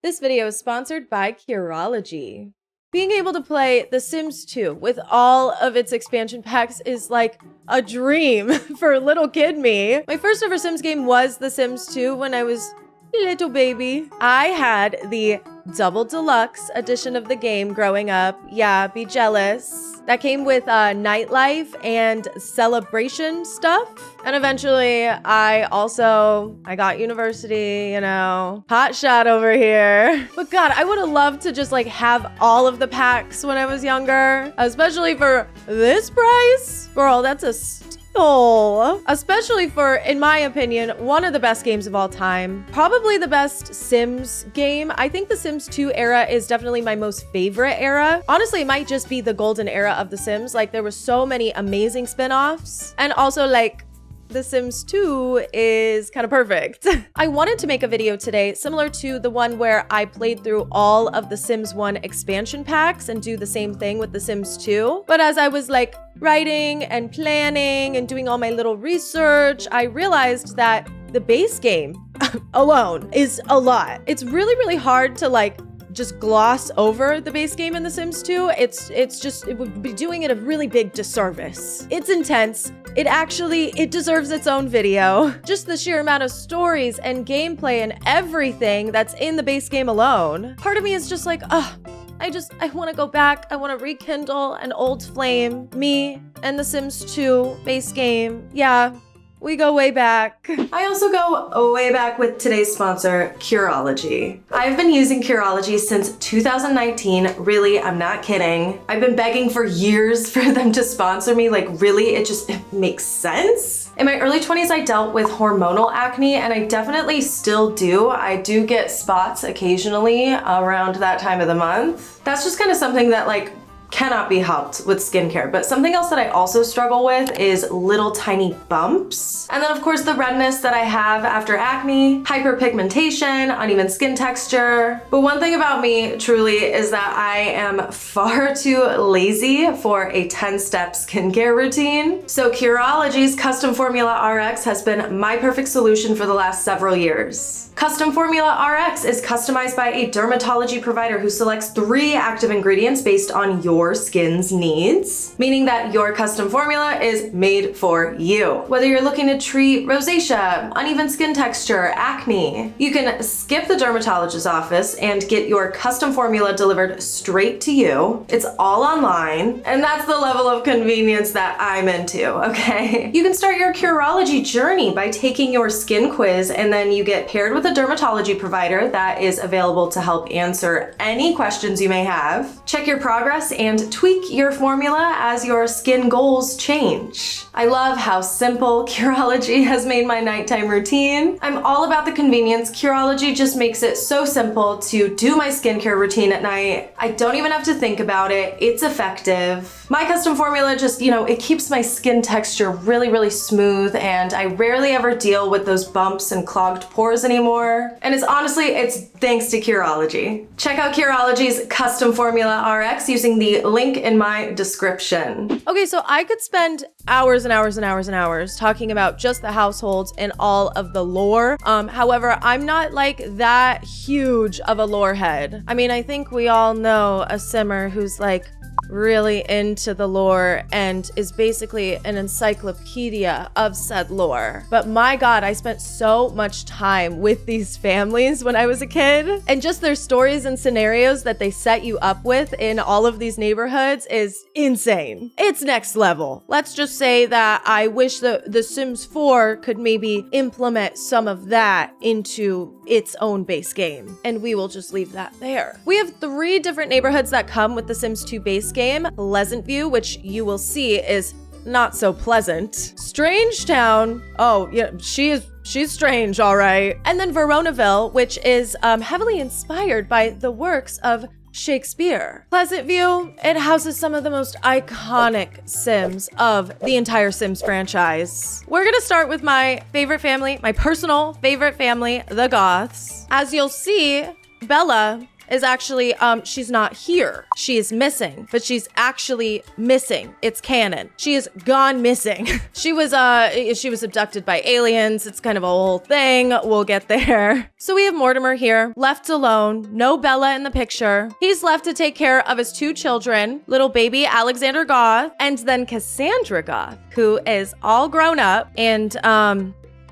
This video is sponsored by Curology. Being able to play The Sims 2 with all of its expansion packs is like a dream for little kid me. My first ever Sims game was The Sims 2 when I was a little baby. I had the double deluxe edition of the game growing up. Yeah, be jealous. That came with nightlife and celebration stuff. And eventually I got university, you know, hot shot over here. But God, I would have loved to just like have all of the packs when I was younger, especially for this price. Girl, that's a steal. Especially for, in my opinion, one of the best games of all time. Probably the best Sims game. I think the Sims 2 era is definitely my most favorite era. Honestly, it might just be the golden era of the Sims. Like there were so many amazing spin-offs. And also like The Sims 2 is kind of perfect. I wanted to make a video today similar to the one where I played through all of the Sims 1 expansion packs and do the same thing with The Sims 2. But as I was like writing and planning and doing all my little research, I realized that the base game alone is a lot. It's really, really hard to like just gloss over the base game in The Sims 2. It would be doing it a really big disservice. It's intense. It deserves its own video. Just the sheer amount of stories and gameplay and everything that's in the base game alone. Part of me is just like, I want to go back. I want to rekindle an old flame. Me and The Sims 2 base game. Yeah. We go way back. I also go way back with today's sponsor, Curology. I've been using Curology since 2019. Really, I'm not kidding. I've been begging for years for them to sponsor me. Like really, it makes sense. In my early 20s, I dealt with hormonal acne and I definitely still do. I do get spots occasionally around that time of the month. That's just kind of something that like cannot be helped with skincare. But something else that I also struggle with is little tiny bumps. And then of course the redness that I have after acne, hyperpigmentation, uneven skin texture. But one thing about me truly is that I am far too lazy for a 10-step skincare routine. So Curology's Custom Formula RX has been my perfect solution for the last several years. Custom Formula RX is customized by a dermatology provider who selects 3 active ingredients based on your skin's needs, meaning that your custom formula is made for you. Whether you're looking to treat rosacea, uneven skin texture, acne, you can skip the dermatologist's office and get your custom formula delivered straight to you. It's all online, and that's the level of convenience that I'm into, okay? You can start your Curology journey by taking your skin quiz, and then you get paired with a dermatology provider that is available to help answer any questions you may have. Check your progress and tweak your formula as your skin goals change. I love how simple Curology has made my nighttime routine. I'm all about the convenience. Curology just makes it so simple to do my skincare routine at night. I don't even have to think about it. It's effective. My custom formula just, it keeps my skin texture really, really smooth, and I rarely ever deal with those bumps and clogged pores anymore. And it's thanks to Curology. Check out Curology's Custom Formula RX using the link in my description. Okay, so I could spend hours and hours and hours and hours talking about just the households and all of the lore. However, I'm not like that huge of a lore head. I mean, I think we all know a simmer who's like really into the lore and is basically an encyclopedia of said lore. But my God, I spent so much time with these families when I was a kid, and just their stories and scenarios that they set you up with in all of these neighborhoods is insane. It's next level. Let's just say that I wish the Sims 4 could maybe implement some of that into its own base game, and we will just leave that there. We have 3 different neighborhoods that come with the Sims 2 base game. Pleasantview, which you will see is not so pleasant. Strangetown, oh yeah, she's strange, all right. And then Veronaville, which is heavily inspired by the works of Shakespeare. Pleasantview, it houses some of the most iconic Sims of the entire Sims franchise. We're gonna start with my favorite family, my personal favorite family, the Goths. As you'll see, Bella is actually, she's not here. She is missing, but she's actually missing. It's canon. She is gone missing. She was abducted by aliens. It's kind of a whole thing. We'll get there. So we have Mortimer here, left alone. No Bella in the picture. He's left to take care of his 2 children, little baby Alexander Goth, and then Cassandra Goth, who is all grown up and,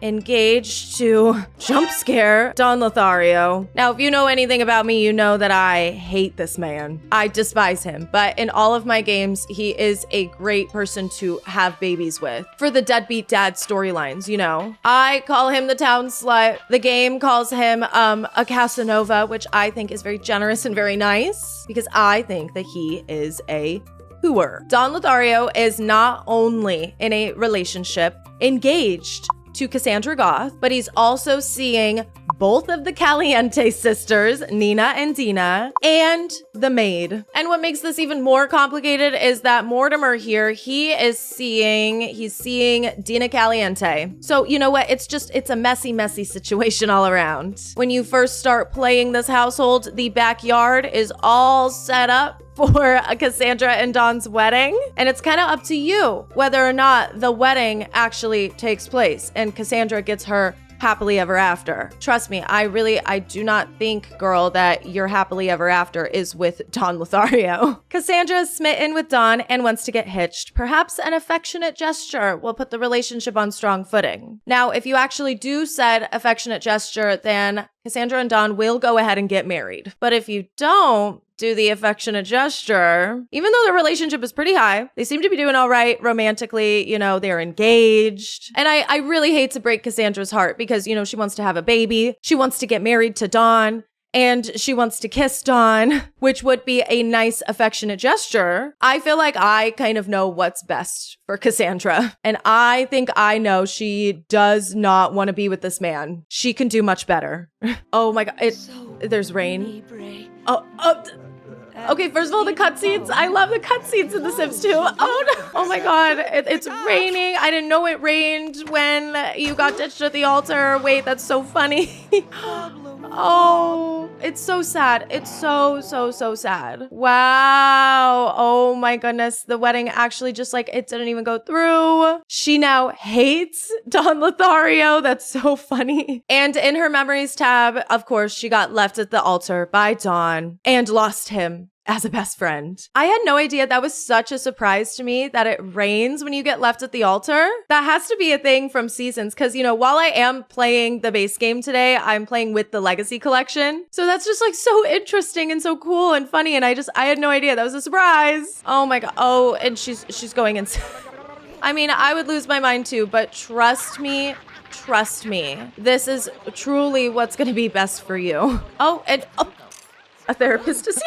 engaged to jump scare Don Lothario. Now, if you know anything about me, you know that I hate this man. I despise him, but in all of my games, he is a great person to have babies with. For the deadbeat dad storylines, you know. I call him the town slut. The game calls him a Casanova, which I think is very generous and very nice, because I think that he is a hooer. Don Lothario is not only in a relationship engaged to Cassandra Goth, but he's also seeing both of the Calientes sisters, Nina and Dina, and the maid. And what makes this even more complicated is that Mortimer here, he's seeing Dina Caliente. So you know what? It's a messy, messy situation all around. When you first start playing this household, the backyard is all set up for Cassandra and Don's wedding. And it's kind of up to you whether or not the wedding actually takes place and Cassandra gets her happily ever after. Trust me, I do not think, girl, that your happily ever after is with Don Lothario. Cassandra is smitten with Don and wants to get hitched. Perhaps an affectionate gesture will put the relationship on strong footing. Now, if you actually do said affectionate gesture, then Cassandra and Don will go ahead and get married. But if you don't do the affectionate gesture, even though the relationship is pretty high, they seem to be doing all right romantically, you know, they're engaged. And I really hate to break Cassandra's heart because, you know, she wants to have a baby. She wants to get married to Don. And she wants to kiss Don, which would be a nice affectionate gesture. I feel like I kind of know what's best for Cassandra. And I think I know she does not want to be with this man. She can do much better. Oh my God. There's rain. Okay, first of all, the cutscenes. I love the cutscenes in The Sims 2. Oh no. Oh my God. It's raining. I didn't know it rained when you got ditched at the altar. Wait, that's so funny. Oh, it's so sad. It's so sad. Wow. Oh my goodness. The wedding actually just like, it didn't even go through. She now hates Don Lothario. That's so funny. And in her memories tab, of course, she got left at the altar by Don and lost him as a best friend. I had no idea. That was such a surprise to me that it rains when you get left at the altar. That has to be a thing from Seasons because, you know, while I am playing the base game today, I'm playing with the Legacy Collection. So that's just like so interesting and so cool and funny. And I had no idea. That was a surprise. Oh my God. Oh, and she's going insane. I mean, I would lose my mind too, but trust me, this is truly what's going to be best for you. Oh, and a therapist is here.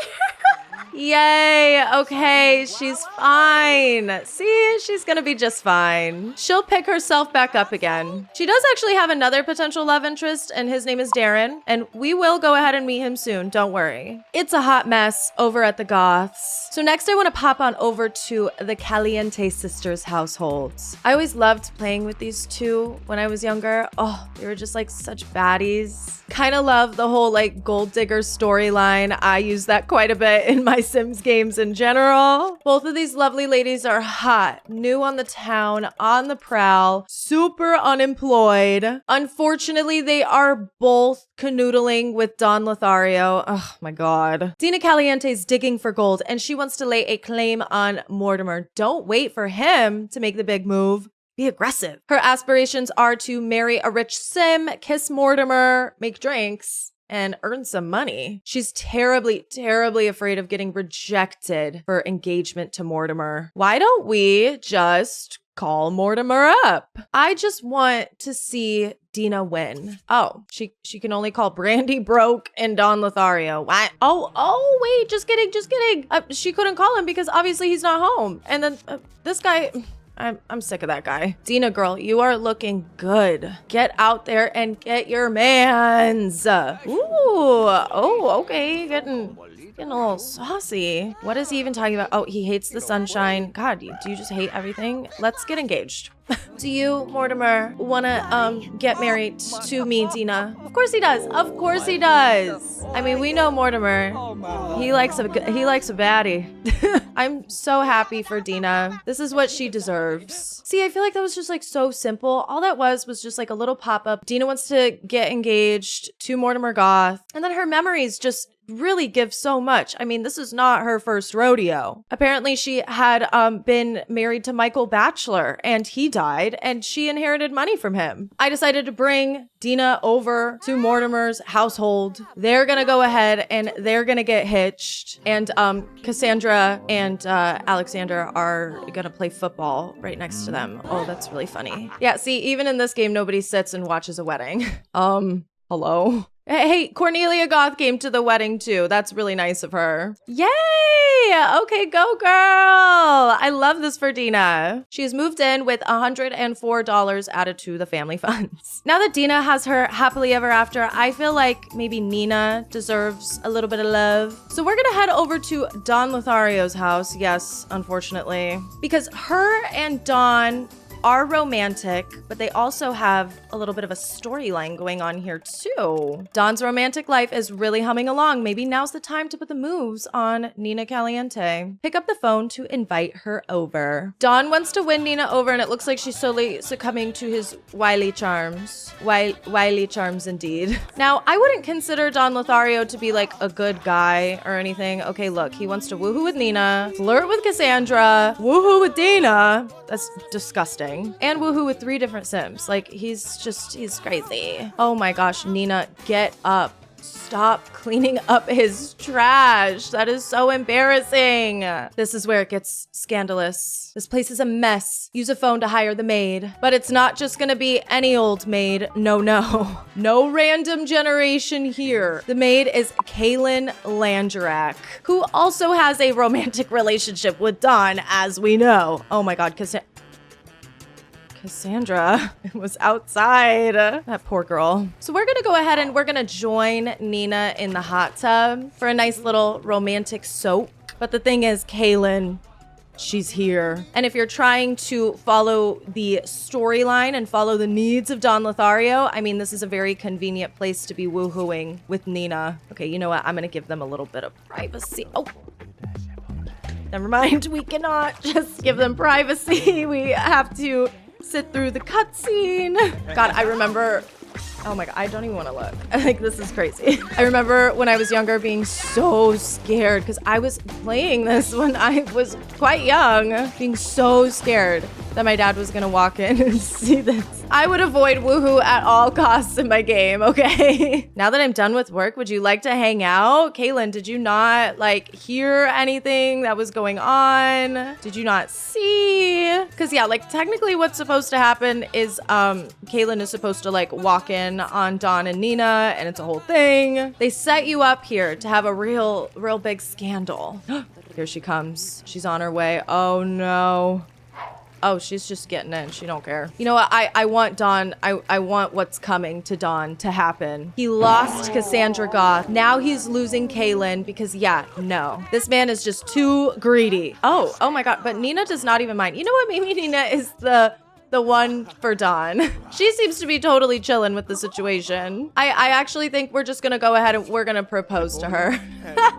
Yay. Okay, she's fine. See, she's gonna be just fine. She'll pick herself back up again. She does actually have another potential love interest, and his name is Darren, and we will go ahead and meet him soon. Don't worry. It's a hot mess over at the Goths. So next I want to pop on over to the Calientes sisters' households. I always loved playing with these two when I was younger. Oh, they were just like such baddies. Kind of love the whole like gold digger storyline. I use that quite a bit in my Sims games in general. Both of these lovely ladies are hot, new on the town, on the prowl, super unemployed. Unfortunately, they are both canoodling with Don Lothario. Oh my God. Dina Caliente's digging for gold and she wants to lay a claim on Mortimer. Don't wait for him to make the big move. Be aggressive. Her aspirations are to marry a rich Sim, kiss Mortimer, make drinks, and earn some money. She's terribly, terribly afraid of getting rejected for engagement to Mortimer. Why don't we just call Mortimer up? I just want to see Dina win. Oh, she can only call Brandy broke and Don Lothario. What? Oh, wait, just kidding. She couldn't call him because obviously he's not home. And then this guy... I'm sick of that guy. Dina girl, you are looking good. Get out there and get your mans. Ooh, oh, okay. Getting a little saucy. What is he even talking about? Oh, he hates the sunshine. God, do you just hate everything? Let's get engaged. Do you, Mortimer, wanna get married to me, Dina? Of course he does. Of course he does. I mean, we know Mortimer. He likes a baddie. I'm so happy for Dina. This is what she deserves. See, I feel like that was just like so simple. All that was just like a little pop-up. Dina wants to get engaged to Mortimer Goth, and then her memories just really give so much. I mean, this is not her first rodeo. Apparently she had been married to Michael Batchelor and he died and she inherited money from him. I decided to bring Dina over to Mortimer's household. They're gonna go ahead and they're gonna get hitched, and Cassandra and Alexander are gonna play football right next to them. Oh, that's really funny. Yeah, see, even in this game, nobody sits and watches a wedding. Hello? Hey, Cornelia Goth came to the wedding too. That's really nice of her. Yay! Okay, go girl! I love this for Dina. She has moved in with $104 added to the family funds. Now that Dina has her happily ever after, I feel like maybe Nina deserves a little bit of love. So we're gonna head over to Don Lothario's house. Yes, unfortunately. Because her and Don are romantic, but they also have a little bit of a storyline going on here too. Don's romantic life is really humming along. Maybe now's the time to put the moves on Nina Caliente. Pick up the phone to invite her over. Don wants to win Nina over, and it looks like she's slowly succumbing to his wily charms. Wily charms indeed. Now, I wouldn't consider Don Lothario to be like a good guy or anything. Okay, look, he wants to woohoo with Nina, flirt with Cassandra, woohoo with Dina. That's disgusting. And woohoo with 3 different Sims. Like, he's crazy. Oh my gosh, Nina, get up. Stop cleaning up his trash. That is so embarrassing. This is where it gets scandalous. This place is a mess. Use a phone to hire the maid. But it's not just gonna be any old maid. No. No random generation here. The maid is Kaylin Landrak, who also has a romantic relationship with Don, as we know. Oh my god, Cassandra was outside. That poor girl. So we're gonna go ahead and we're gonna join Nina in the hot tub for a nice little romantic soak. But the thing is, Kaylin, she's here. And if you're trying to follow the storyline and follow the needs of Don Lothario, I mean, this is a very convenient place to be woohooing with Nina. Okay, you know what? I'm gonna give them a little bit of privacy. Oh. Never mind. We cannot just give them privacy. We have to sit through the cutscene. God, I remember, oh my god, I don't even want to look. Like, this is crazy. I remember when I was younger being so scared because I was playing this when I was quite young, being so scared that my dad was gonna walk in and see this. I would avoid woohoo at all costs in my game, okay? Now that I'm done with work, would you like to hang out? Kaylin, did you not like hear anything that was going on? Did you not see? Because yeah, like technically what's supposed to happen is Kaylin is supposed to like walk in on Don and Nina, and it's a whole thing. They set you up here to have a real big scandal. Here she comes. She's on her way. Oh no. Oh, she's just getting in. She don't care. You know what? I want Don. I want what's coming to Don to happen. He lost Cassandra Goth. Now he's losing Kaylin because, yeah, no. This man is just too greedy. Oh my God. But Nina does not even mind. You know what? Maybe Nina is the one for Don. She seems to be totally chilling with the situation. I actually think we're just gonna go ahead and we're gonna propose to her.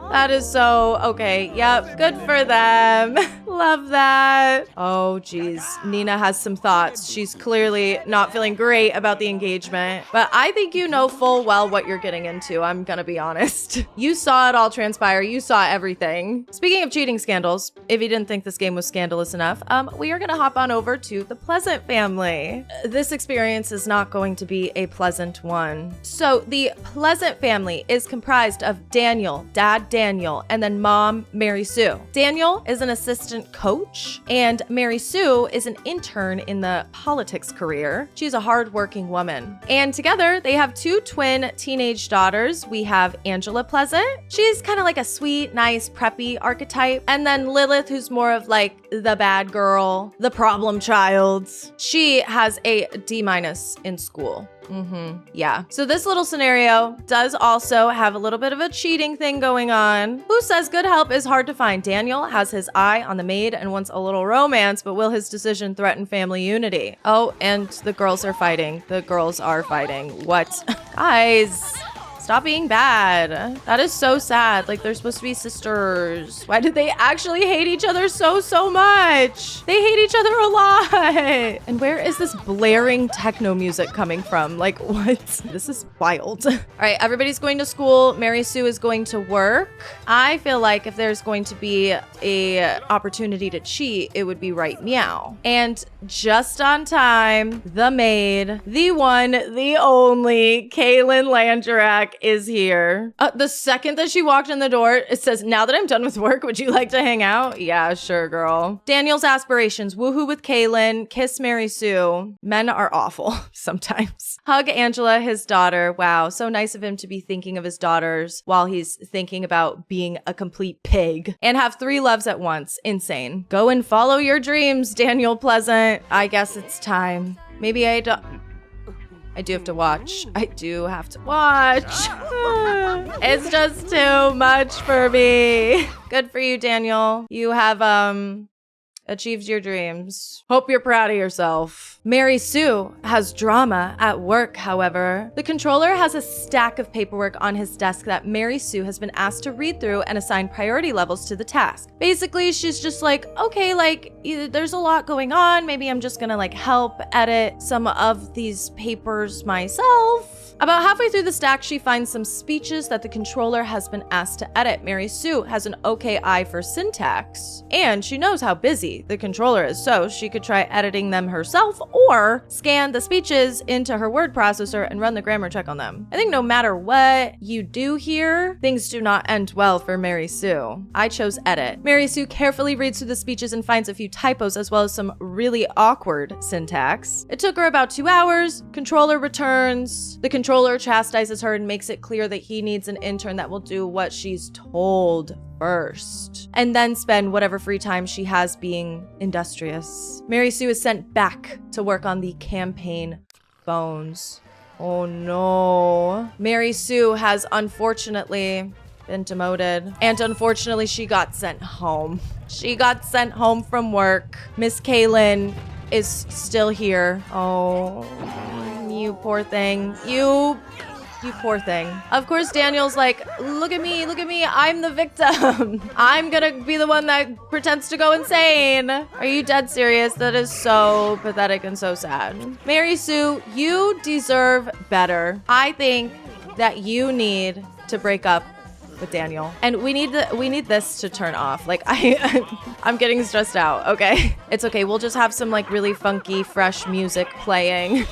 That is so okay. Yep, good for them. Love that. Oh geez, Nina has some thoughts. She's clearly not feeling great about the engagement, but I think you know full well what you're getting into. I'm gonna be honest. You saw it all transpire. You saw everything. Speaking of cheating scandals, if you didn't think this game was scandalous enough, we are gonna hop on over to the Pleasant family. This experience is not going to be a pleasant one. So the Pleasant family is comprised of Daniel, Dad Daniel, and then Mom Mary Sue. Daniel is an assistant coach, and Mary Sue is an intern in the politics career. She's a hardworking woman. And together they have 2 twin teenage daughters. We have Angela Pleasant. She's kind of like a sweet, nice, preppy archetype. And then Lilith, who's more of like the bad girl, the problem child. She has a D- in school. Yeah. So this little scenario does also have a little bit of a cheating thing going on. Who says good help is hard to find? Daniel has his eye on the maid and wants a little romance, but will his decision threaten family unity? Oh, and the girls are fighting. The girls are fighting. What? Guys. Stop being bad. That is so sad. Like, they're supposed to be sisters. Why did they actually hate each other so much? They hate each other a lot. And where is this blaring techno music coming from? Like, what? This is wild. All right, everybody's going to school. Mary Sue is going to work. I feel like if there's going to be a opportunity to cheat, it would be right meow. And just on time, the maid, the one, the only, Kaylin Landrak is here. The second that she walked in the door, it says, now that I'm done with work, would you like to hang out? Yeah, sure, girl. Daniel's aspirations, woohoo with Kaylin, kiss Mary Sue. Men are awful sometimes. Hug Angela, his daughter. Wow, so nice of him to be thinking of his daughters while he's thinking about being a complete pig. And have 3 loves at once. Insane. Go and follow your dreams, Daniel Pleasant. I guess it's time. Maybe I do have to watch. I do have to watch. It's just too much for me. Good for you, Daniel. You have, achieved your dreams. Hope you're proud of yourself. Mary Sue has drama at work, however. The controller has a stack of paperwork on his desk that Mary Sue has been asked to read through and assign priority levels to the task. Basically, she's just like, okay, like, there's a lot going on. Maybe I'm just gonna like help edit some of these papers myself. About halfway through the stack, she finds some speeches that the controller has been asked to edit. Mary Sue has an okay eye for syntax, and she knows how busy the controller is, so she could try editing them herself or scan the speeches into her word processor and run the grammar check on them. I think no matter what you do here, things do not end well for Mary Sue. I chose edit. Mary Sue carefully reads through the speeches and finds a few typos as well as some really awkward syntax. It took her about 2 hours. Controller returns. The controller chastises her and makes it clear that he needs an intern that will do what she's told first, and then spend whatever free time she has being industrious. Mary Sue is sent back to work on the campaign phones. Oh no. Mary Sue has unfortunately been demoted, and unfortunately she got sent home. She got sent home from work. Miss Kaylin is still here. Oh, you poor thing. You poor thing. Of course, Daniel's like, look at me, I'm the victim. I'm gonna be the one that pretends to go insane. Are you dead serious? That is so pathetic and so sad. Mary Sue, you deserve better. I think that you need to break up with Daniel, and we need this to turn off. Like, I'm getting stressed out. Okay, it's okay. We'll just have some like really funky, fresh music playing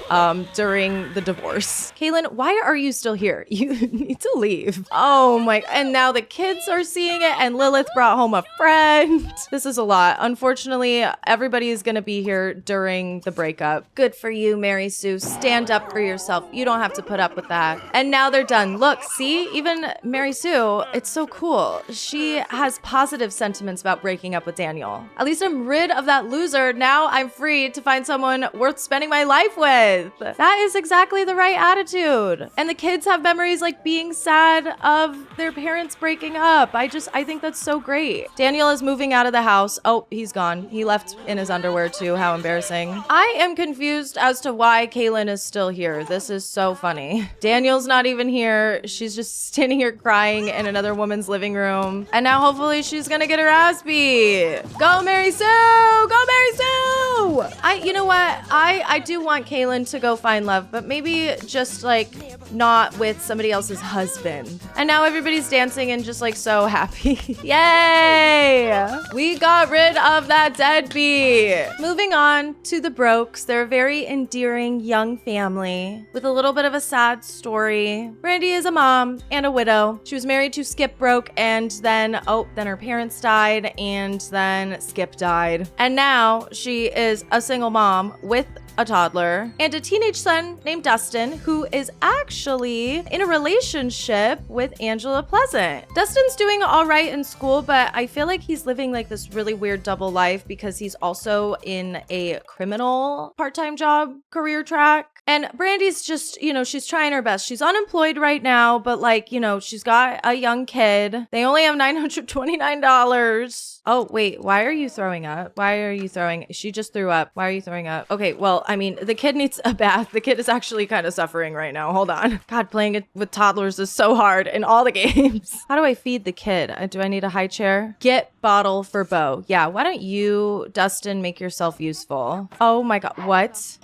during the divorce. Kaylin, why are you still here? You need to leave. Oh my! And now the kids are seeing it, and Lilith brought home a friend. This is a lot. Unfortunately, everybody is gonna be here during the breakup. Good for you, Mary Sue. Stand up for yourself. You don't have to put up with that. And now they're done. Look, see, even Mary Sue. It's so cool. She has positive sentiments about breaking up with Daniel. At least I'm rid of that loser. Now I'm free to find someone worth spending my life with. That is exactly the right attitude. And the kids have memories like being sad of their parents breaking up. I think that's so great. Daniel is moving out of the house. Oh, he's gone. He left in his underwear too. How embarrassing. I am confused as to why Kaylin is still here. This is so funny. Daniel's not even here. She's just standing here crying in another woman's living room. And now hopefully she's gonna get her ass beat. Go Mary Sue! Go Mary Sue! You know what? I do want Kaylin to go find love, but maybe just like not with somebody else's husband. And now everybody's dancing and just like so happy. Yay! We got rid of that deadbeat. Moving on to the Brokes. They're a very endearing young family with a little bit of a sad story. Brandy is a mom and a widow. She was married to Skip Broke, and then her parents died, and then Skip died. And now she is a single mom with a toddler, and a teenage son named Dustin, who is actually in a relationship with Angela Pleasant. Dustin's doing all right in school, but I feel like he's living like this really weird double life because he's also in a criminal part-time job career track. And Brandy's just, you know, she's trying her best. She's unemployed right now, but like, you know, she's got a young kid. They only have $929. Oh, wait, why are you throwing up? Why are you throwing? She just threw up. Why are you throwing up? Okay, well, I mean, the kid needs a bath. The kid is actually kind of suffering right now. Hold on. God, playing it with toddlers is so hard in all the games. How do I feed the kid? Do I need a high chair? Get bottle for Bo. Yeah, why don't you, Dustin, make yourself useful? Oh my God, what?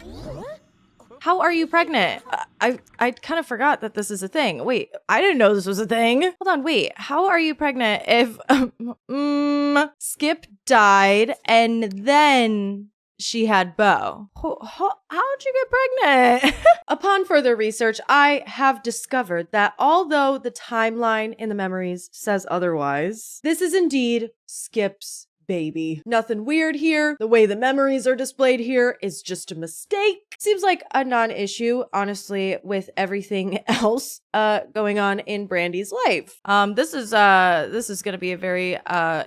How are you pregnant? I kind of forgot that this is a thing. Wait, I didn't know this was a thing. Hold on, wait. How are you pregnant if Skip died and then she had Bo? How'd you get pregnant? Upon further research, I have discovered that although the timeline in the memories says otherwise, this is indeed Skip's baby. Nothing weird here. The way the memories are displayed here is just a mistake. Seems like a non-issue, honestly, with everything else going on in Brandy's life. This is gonna be a very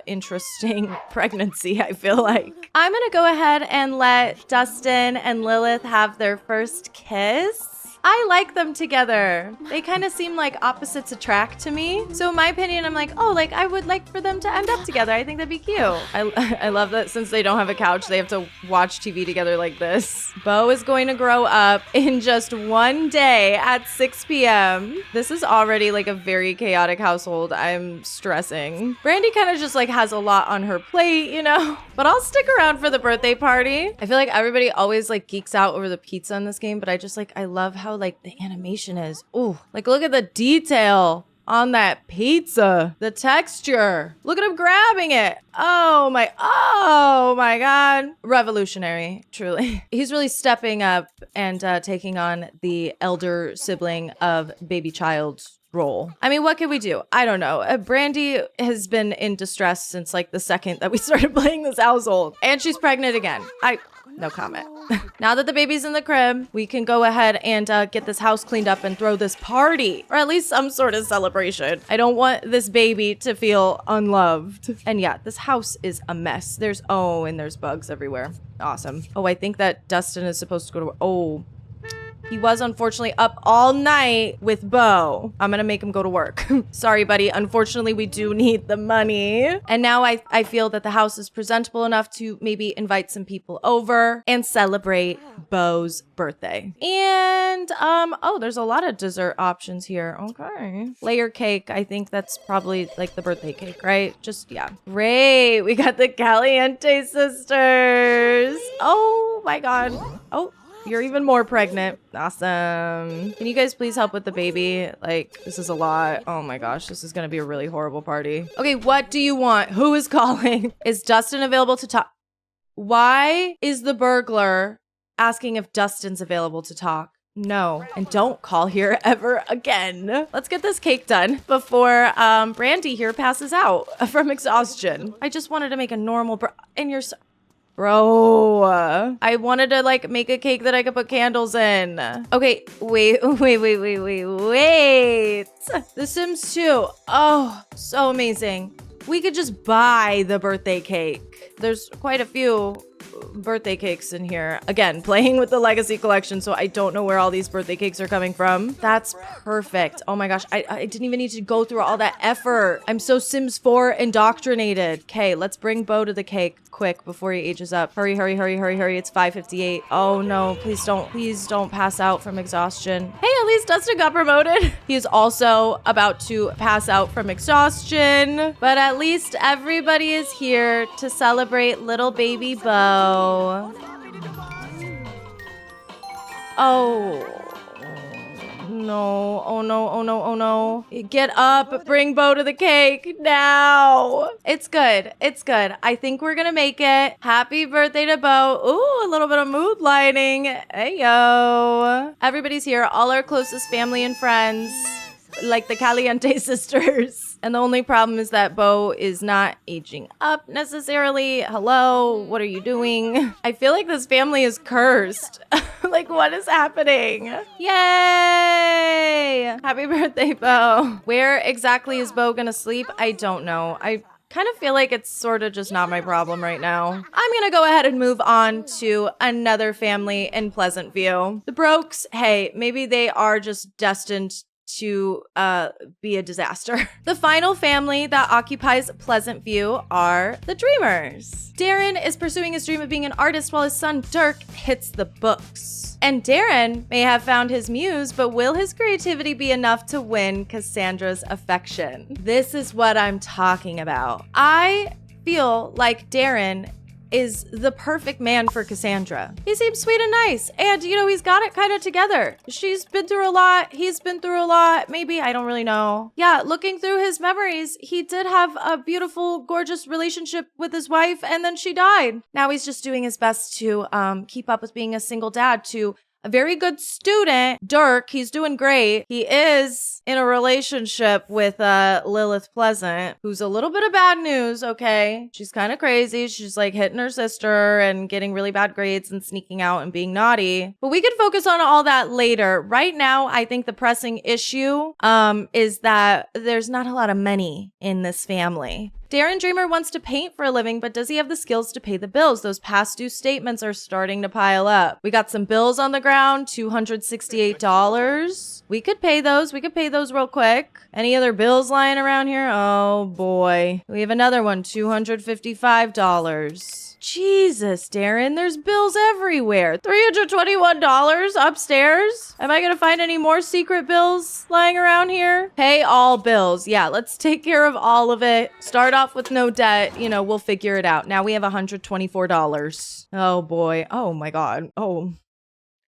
interesting pregnancy, I feel like. I'm gonna go ahead and let Dustin and Lilith have their first kiss. I like them together. They kind of seem like opposites attract to me. So in my opinion, I'm like, oh, like I would like for them to end up together. I think that'd be cute. I love that since they don't have a couch, they have to watch TV together like this. Bo is going to grow up in just one day at 6 p.m. This is already like a very chaotic household. I'm stressing. Brandy kind of just like has a lot on her plate, you know, but I'll stick around for the birthday party. I feel like everybody always like geeks out over the pizza in this game, but I love how like the animation is. Ooh, like look at the detail on that pizza, the texture. Look at him grabbing it. Oh my God. Revolutionary, truly. He's really stepping up and taking on the elder sibling of baby child's role. I mean, what can we do? I don't know. Brandy has been in distress since like the second that we started playing this household, and she's pregnant again. No comment. Now that the baby's in the crib, we can go ahead and get this house cleaned up and throw this party, or at least some sort of celebration. I don't want this baby to feel unloved. And yeah, this house is a mess. There's bugs everywhere. Awesome. Oh, I think that Dustin is supposed to go to, oh, he was unfortunately up all night with Bo. I'm gonna make him go to work. Sorry, buddy. Unfortunately, we do need the money. And now I feel that the house is presentable enough to maybe invite some people over and celebrate Bo's birthday. And, oh, there's a lot of dessert options here. Okay. Layer cake. I think that's probably like the birthday cake, right? Just, yeah. Great. We got the Calientes sisters. Oh my God. Oh. You're even more pregnant. Awesome. Can you guys please help with the baby? Like, this is a lot. Oh my gosh, this is gonna be a really horrible party. Okay, what do you want? Who is calling? Is Dustin available to talk? Why is the burglar asking if Dustin's available to talk? No, and don't call here ever again. Let's get this cake done before Brandy here passes out from exhaustion. I just wanted to make a normal and you're so bro, I wanted to like make a cake that I could put candles in. Okay, wait. The Sims 2. Oh, so amazing. We could just buy the birthday cake. There's quite a few birthday cakes in here. Again, playing with the Legacy Collection, so I don't know where all these birthday cakes are coming from. That's perfect. Oh my gosh, I didn't even need to go through all that effort. I'm so Sims 4 indoctrinated. Okay, let's bring Bo to the cake quick before he ages up. Hurry. It's 5:58. Oh no, please don't pass out from exhaustion. Hey, at least Dustin got promoted. He is also about to pass out from exhaustion, but at least everybody is here to celebrate little baby Bo. Oh no. Oh no. Get up, bring Bo to the cake now. It's good. I think we're gonna make it. Happy birthday to Bo. Ooh, a little bit of mood lighting. Hey yo. Everybody's here, all our closest family and friends, like the Caliente sisters. And the only problem is that Beau is not aging up necessarily. Hello, what are you doing? I feel like this family is cursed. Like, what is happening? Yay! Happy birthday, Beau. Where exactly is Beau gonna sleep? I don't know. I kind of feel like it's sort of just not my problem right now. I'm gonna go ahead and move on to another family in Pleasantview. The Brokes, hey, maybe they are just destined to be a disaster. The final family that occupies Pleasantview are the Dreamers. Darren is pursuing his dream of being an artist while his son Dirk hits the books. And Darren may have found his muse, but will his creativity be enough to win Cassandra's affection? This is what I'm talking about. I feel like Darren is the perfect man for Cassandra. He seems sweet and nice, and you know, he's got it kind of together. She's been through a lot, he's been through a lot, maybe, I don't really know. Yeah, looking through his memories, he did have a beautiful, gorgeous relationship with his wife, and then she died. Now he's just doing his best to keep up with being a single dad to a very good student, Dirk. He's doing great. He is in a relationship with Lilith Pleasant, who's a little bit of bad news, okay? She's kind of crazy. She's like hitting her sister and getting really bad grades and sneaking out and being naughty. But we could focus on all that later. Right now, I think the pressing issue is that there's not a lot of money in this family. Darren Dreamer wants to paint for a living, but does he have the skills to pay the bills? Those past due statements are starting to pile up. We got some bills on the ground, $268. We could pay those. We could pay those real quick. Any other bills lying around here? Oh boy. We have another one, $255. Jesus, Darren, there's bills everywhere. $321 upstairs? Am I gonna find any more secret bills lying around here? Pay all bills. Yeah, let's take care of all of it. Start off with no debt. You know, we'll figure it out. Now we have $124. Oh boy. Oh my God. Oh.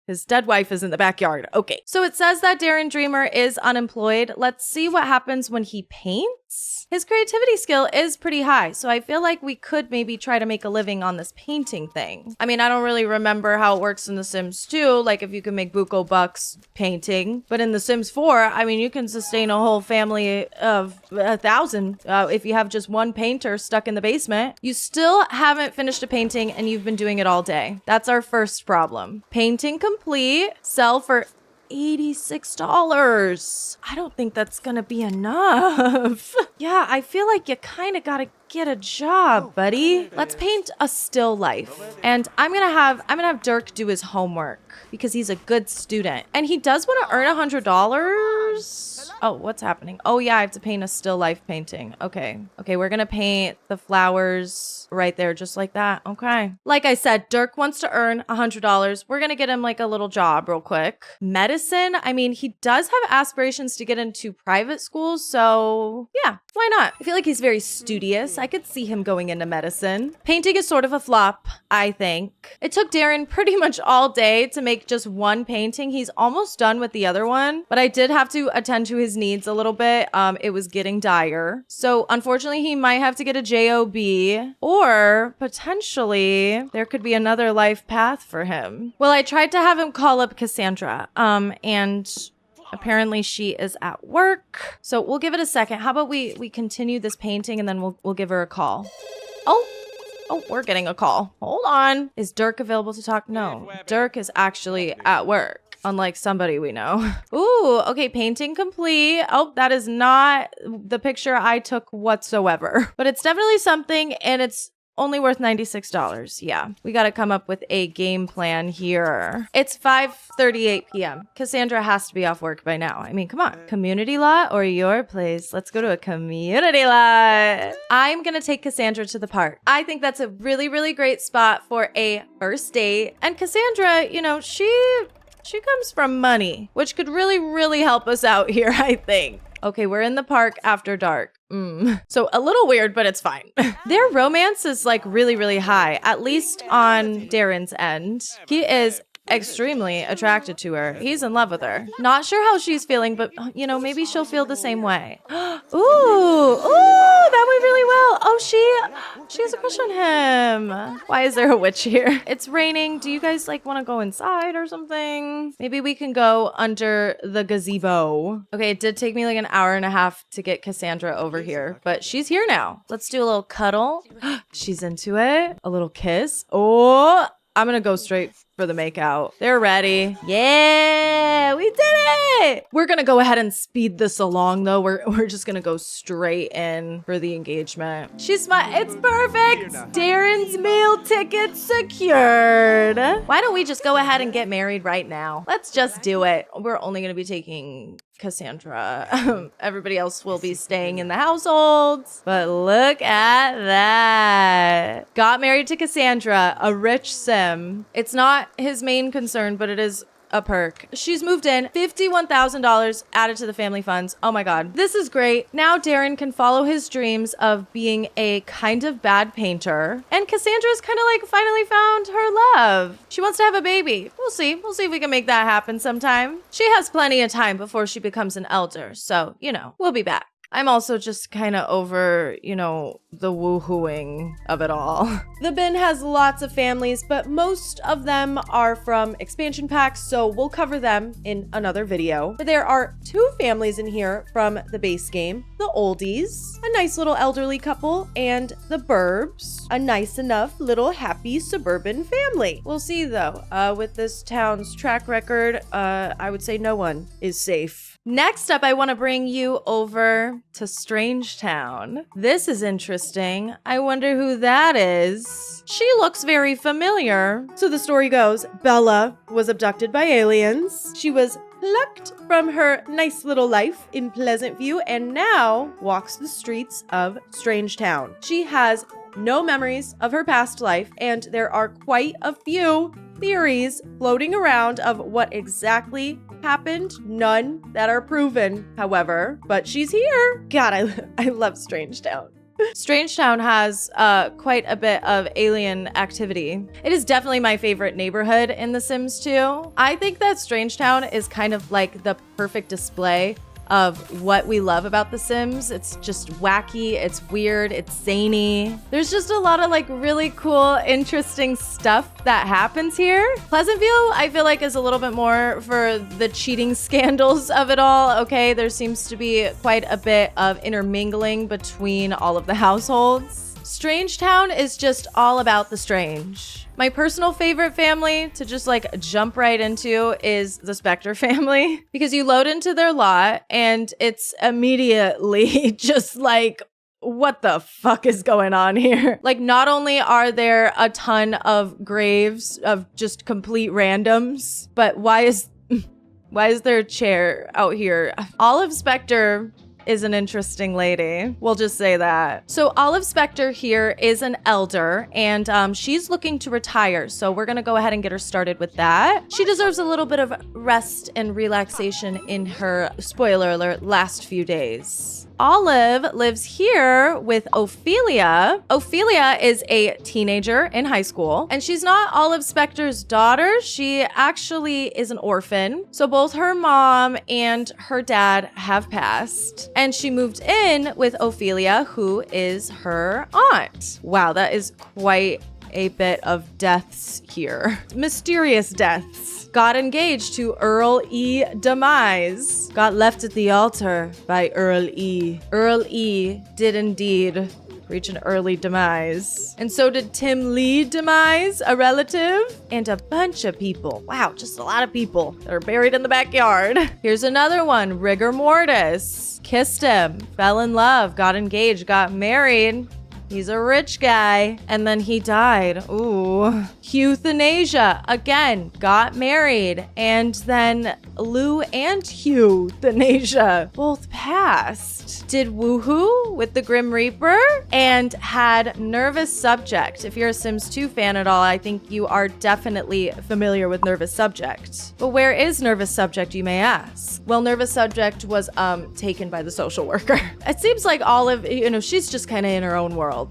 His dead wife is in the backyard. Okay. So it says that Darren Dreamer is unemployed. Let's see what happens when he paints. His creativity skill is pretty high, so I feel like we could maybe try to make a living on this painting thing. I mean, I don't really remember how it works in The Sims 2, like if you can make buco bucks painting. But in The Sims 4, I mean, you can sustain a whole family of 1,000 if you have just one painter stuck in the basement. You still haven't finished a painting and you've been doing it all day. That's our first problem. Painting complete, sell for $86. I don't think that's gonna be enough. Yeah, I feel like you kind of gotta get a job, buddy. Let's paint a still life. And I'm gonna have Dirk do his homework because he's a good student. And he does want to earn $100. Oh, what's happening? Oh yeah, I have to paint a still life painting. Okay. Okay, we're gonna paint the flowers right there, just like that. Okay. Like I said, Dirk wants to earn $100. We're gonna get him like a little job real quick. Medicine, I mean, he does have aspirations to get into private schools, so yeah, why not? I feel like he's very studious. I could see him going into medicine. Painting is sort of a flop, I think. It took Darren pretty much all day to make just one painting. He's almost done with the other one, but I did have to attend to his needs a little bit. It was getting dire. So unfortunately, he might have to get a job, or potentially there could be another life path for him. Well, I tried to have him call up Cassandra, and apparently she is at work. So we'll give it a second. How about we continue this painting and then we'll give her a call. Oh, we're getting a call. Hold on. Is Dirk available to talk? No, Dirk is actually at work. Unlike somebody we know. Ooh, okay, painting complete. Oh, that is not the picture I took whatsoever. But it's definitely something, and it's only worth $96. Yeah, we got to come up with a game plan here. It's 5:38 p.m. Cassandra has to be off work by now. I mean, come on. Community lot or your place? Let's go to a community lot. I'm going to take Cassandra to the park. I think that's a really, really great spot for a first date. And Cassandra, you know, she comes from money, which could really, really help us out here, I think. Okay, we're in the park after dark. So a little weird, but it's fine. Their romance is like really, really high, at least on Darren's end. He is extremely attracted to her. He's in love with her. Not sure how she's feeling, but you know, maybe she'll feel the same way. Ooh, that went really well. Oh, She has a crush on him. Why is there a witch here? It's raining. Do you guys like want to go inside or something? Maybe we can go under the gazebo. Okay, it did take me like an hour and a half to get Cassandra over here, but she's here now. Let's do a little cuddle. She's into it. A little kiss. Oh, I'm gonna go straight for the makeout. They're ready. Yeah, we did it. We're gonna go ahead and speed this along though. We're just gonna go straight in for the engagement. It's perfect. Darren's meal ticket secured. Why don't we just go ahead and get married right now? Let's just do it. We're only gonna be taking Cassandra. Everybody else will be staying in the households. But look at that. Got married to Cassandra, a rich sim. It's not his main concern, but it is a perk. She's moved in, $51,000 added to the family funds. Oh my God. This is great. Now Darren can follow his dreams of being a kind of bad painter. And Cassandra's kind of like finally found her love. She wants to have a baby. We'll see. We'll see if we can make that happen sometime. She has plenty of time before she becomes an elder. So, you know, we'll be back. I'm also just kind of over, you know, the woohooing of it all. The bin has lots of families, but most of them are from expansion packs, so we'll cover them in another video. But there are 2 families in here from the base game. The Oldies, a nice little elderly couple, and the Burbs, a nice enough little happy suburban family. We'll see though, with this town's track record, I would say no one is safe. Next up, I want to bring you over to Strangetown. This is interesting. I wonder who that is. She looks very familiar. So the story goes, Bella was abducted by aliens. She was plucked from her nice little life in Pleasantview and now walks the streets of Strangetown. She has no memories of her past life, and there are quite a few theories floating around of what exactly happened. None that are proven, however, but she's here. God, I love Strangetown. Strangetown has quite a bit of alien activity. It is definitely my favorite neighborhood in The Sims 2. I think that Strangetown is kind of like the perfect display of what we love about The Sims. It's just wacky, it's weird, it's zany. There's just a lot of like really cool, interesting stuff that happens here. Pleasantview, I feel like is a little bit more for the cheating scandals of it all, okay? There seems to be quite a bit of intermingling between all of the households. Strangetown is just all about the strange. My personal favorite family to just like jump right into is the Specter family, because you load into their lot and it's immediately just like, what the fuck is going on here? Like, not only are there a ton of graves of just complete randoms, but why is there a chair out here? Olive Specter is an interesting lady. We'll just say that. So Olive Specter here is an elder, and she's looking to retire. So we're gonna go ahead and get her started with that. She deserves a little bit of rest and relaxation in her, spoiler alert, last few days. Olive lives here with Ophelia. Ophelia is a teenager in high school, and she's not Olive Specter's daughter. She actually is an orphan. So both her mom and her dad have passed, and she moved in with Ophelia, who is her aunt. Wow, that is quite a bit of deaths here. Mysterious deaths. Got engaged to Earl E. Demise. Got left at the altar by Earl E. Earl E. did indeed reach an early demise. And so did Tim Lee Demise, a relative, and a bunch of people. Wow, just a lot of people that are buried in the backyard. Here's another one, Rigor Mortis. Kissed him, fell in love, got engaged, got married. He's a rich guy. And then he died. Ooh. Euthanasia. Again, got married. And then Lou and Euthanasia both passed. Did woohoo with the Grim Reaper and had Nervous Subject. If you're a Sims 2 fan at all, I think you are definitely familiar with Nervous Subject. But where is Nervous Subject, you may ask? Well, Nervous Subject was taken by the social worker. It seems like Olive, she's just kind of in her own world.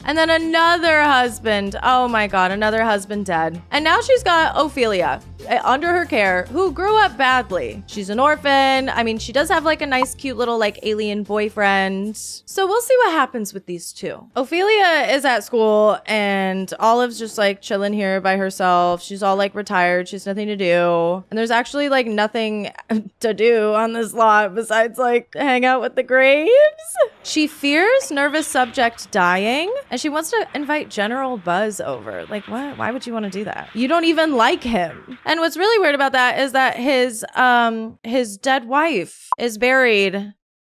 And then another husband. Oh my God, another husband dead. And now she's got Ophelia. under her care who grew up badly. She's an orphan. I mean, she does have like a nice, cute little like alien boyfriend. So we'll see what happens with these two. Ophelia is at school and Olive's just like chilling here by herself. She's all like retired. She has nothing to do. And there's actually like nothing to do on this lot besides like hang out with the graves. She fears nervous subject dying and she wants to invite General Buzz over. Like what? Why would you want to do that? You don't even like him. And what's really weird about that is that his dead wife is buried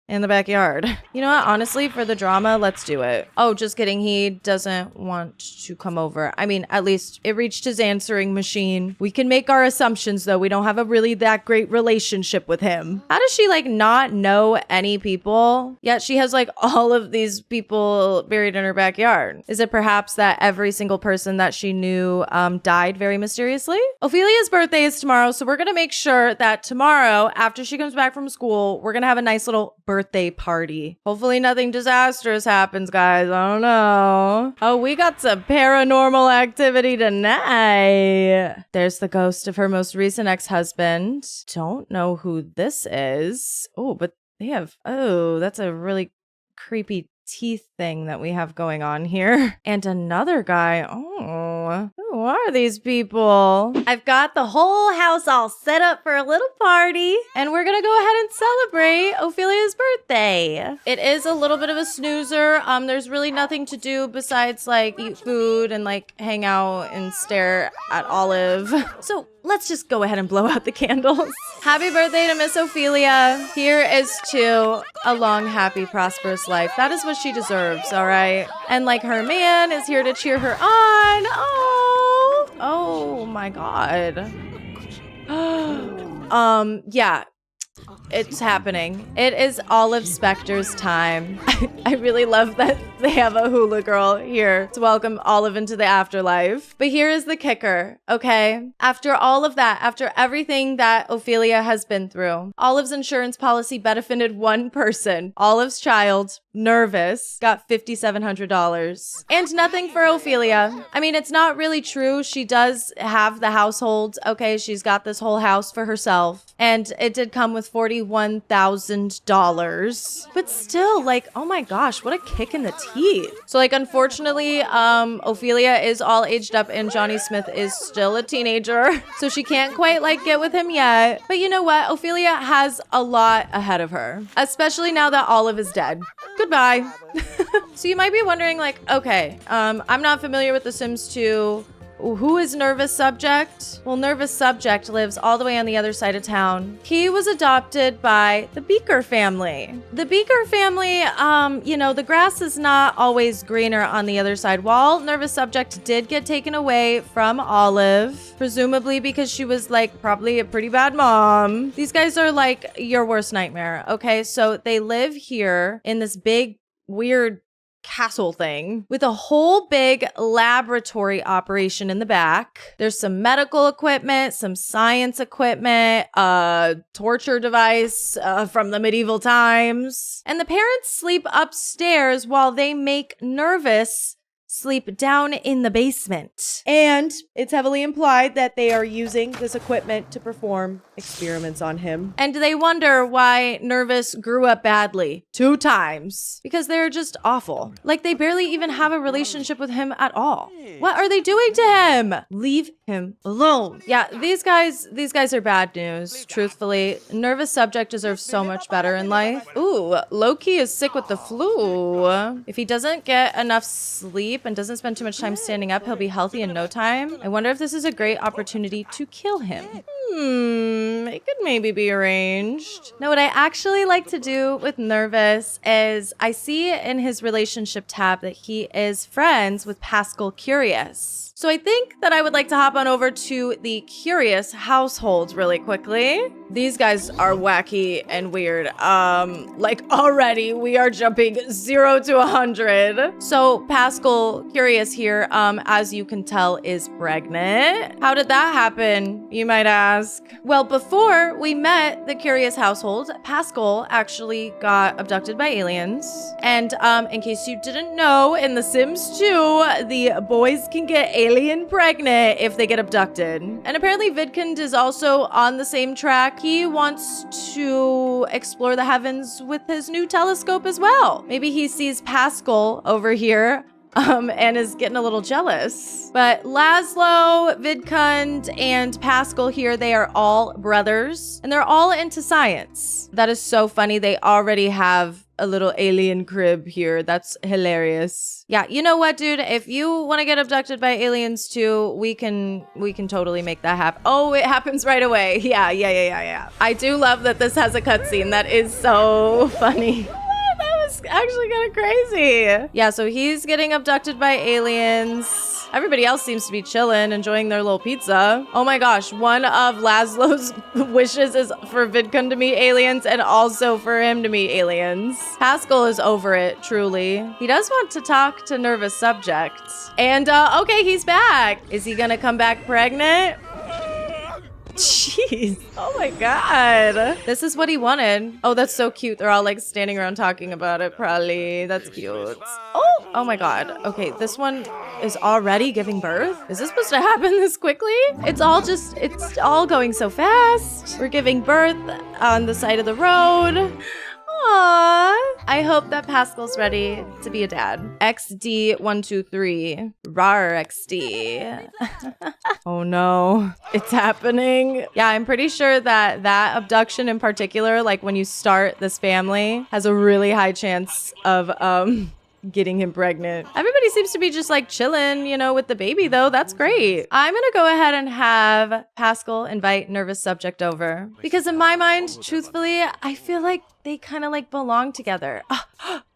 in the backyard. You know what? Honestly, for the drama, let's do it. Oh, just kidding. He doesn't want to come over. I mean, at least it reached his answering machine. We can make our assumptions, though. We don't have a really that great relationship with him. How does she, like, not know any people? Yet she has, like, all of these people buried in her backyard. Is it perhaps that every single person that she knew died very mysteriously? Ophelia's birthday is tomorrow, so we're gonna make sure that tomorrow, after she comes back from school, we're gonna have a nice little birthday party. Hopefully nothing disastrous happens, guys. I don't know. Oh, we got some paranormal activity tonight. There's the ghost of her most recent ex-husband. Don't know who this is. Oh, but they have, oh, that's a really creepy teeth thing that we have going on here. And another guy. Oh, who are these people? I've got the whole house all set up for a little party, and we're gonna go ahead and celebrate Ophelia's birthday. It is a little bit of a snoozer. There's really nothing to do besides like eat food and like hang out and stare at Olive. So let's just go ahead and blow out the candles. Happy birthday to Miss Ophelia. Here is to a long, happy, prosperous life. That is what she deserves, all right? And like her man is here to cheer her on. Oh my God. Yeah. It's happening. It is Olive Specters time. I really love that they have a hula girl here to welcome Olive into the afterlife. But here is the kicker, okay? After all of that, after everything that Ophelia has been through, Olive's insurance policy benefited one person. Olive's child, Nervous, got $5,700. And nothing for Ophelia. I mean, it's not really true. She does have the household, okay? She's got this whole house for herself. And it did come with $41,000. But still, like, oh my gosh, what a kick in the teeth. So, like, unfortunately, Ophelia is all aged up and Johnny Smith is still a teenager. So she can't quite, like, get with him yet. But you know what? Ophelia has a lot ahead of her. Especially now that Olive is dead. Goodbye. So you might be wondering, like, okay, I'm not familiar with The Sims 2. Who is Nervous Subject? Well, Nervous Subject lives all the way on the other side of town. He was adopted by the Beaker family. The Beaker family, you know, the grass is not always greener on the other side. While Nervous Subject did get taken away from Olive, presumably because she was like probably a pretty bad mom. These guys are like your worst nightmare, okay? So they live here in this big, weird castle thing with a whole big laboratory operation in the back. There's some medical equipment, some science equipment, a torture device from the medieval times. And the parents sleep upstairs while they make Nervous sleep down in the basement. And it's heavily implied that they are using this equipment to perform experiments on him. And they wonder why Nervous grew up badly 2 times. Because they're just awful. Like they barely even have a relationship with him at all. What are they doing to him? Leave him alone. Yeah, these guys are bad news, truthfully. Nervous Subject deserves so much better in life. Ooh, Loki is sick with the flu. If he doesn't get enough sleep and doesn't spend too much time standing up, he'll be healthy in no time. I wonder if this is a great opportunity to kill him. It could maybe be arranged. Now, what I actually like to do with Nervous is I see in his relationship tab that he is friends with Pascal Curious. So I think that I would like to hop on over to the Curious household really quickly. These guys are wacky and weird. Like already we are jumping 0 to 100. So Pascal, curious here, as you can tell, is pregnant. How did that happen, you might ask? Well, before we met the Curious household, Pascal actually got abducted by aliens. And in case you didn't know, in The Sims 2, the boys can get alien pregnant if they get abducted. And apparently Vidkund is also on the same track. He wants to explore the heavens with his new telescope as well. Maybe he sees Pascal over here and is getting a little jealous. But Laszlo, Vidkund, and Pascal here, they are all brothers, and they're all into science. That is so funny. They already have a little alien crib here. That's hilarious. Yeah, you know what, dude? If you want to get abducted by aliens too, we can totally make that happen. Oh, it happens right away. Yeah. I do love that this has a cutscene. That is so funny. Actually kind of crazy. Yeah, so he's getting abducted by aliens. Everybody else seems to be chilling, enjoying their little pizza. Oh my gosh, one of Laszlo's wishes is for Vidkund to meet aliens and also for him to meet aliens. Pascal is over it, truly. He does want to talk to nervous subjects. And okay, he's back. Is he gonna come back pregnant? Jeez. Oh my god. This is what he wanted. Oh, that's so cute. They're all like standing around talking about it, probably. That's cute. Oh my god. Okay, this one is already giving birth? Is this supposed to happen this quickly? It's all going so fast. We're giving birth on the side of the road. Aww. I hope that Pascal's ready to be a dad. XD123. Rar XD. Oh no. It's happening. Yeah, I'm pretty sure that abduction in particular, like when you start this family, has a really high chance of getting him pregnant. Everybody seems to be just like chilling, you know, with the baby though. That's great. I'm gonna go ahead and have Pascal invite nervous subject over because in my mind, truthfully, I feel like they kind of like belong together.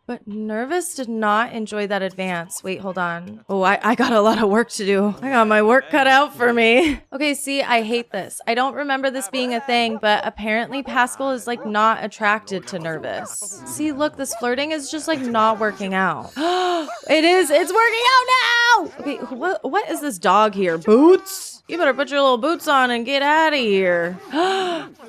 But Nervous did not enjoy that advance. Wait, hold on. Oh, I got a lot of work to do. I got my work cut out for me. Okay, see, I hate this. I don't remember this being a thing, but apparently Pascal is like not attracted to Nervous. See, look, this flirting is just like not working out. It is. It's working out now. Okay, what is this dog here? Boots? You better put your little boots on and get out of here.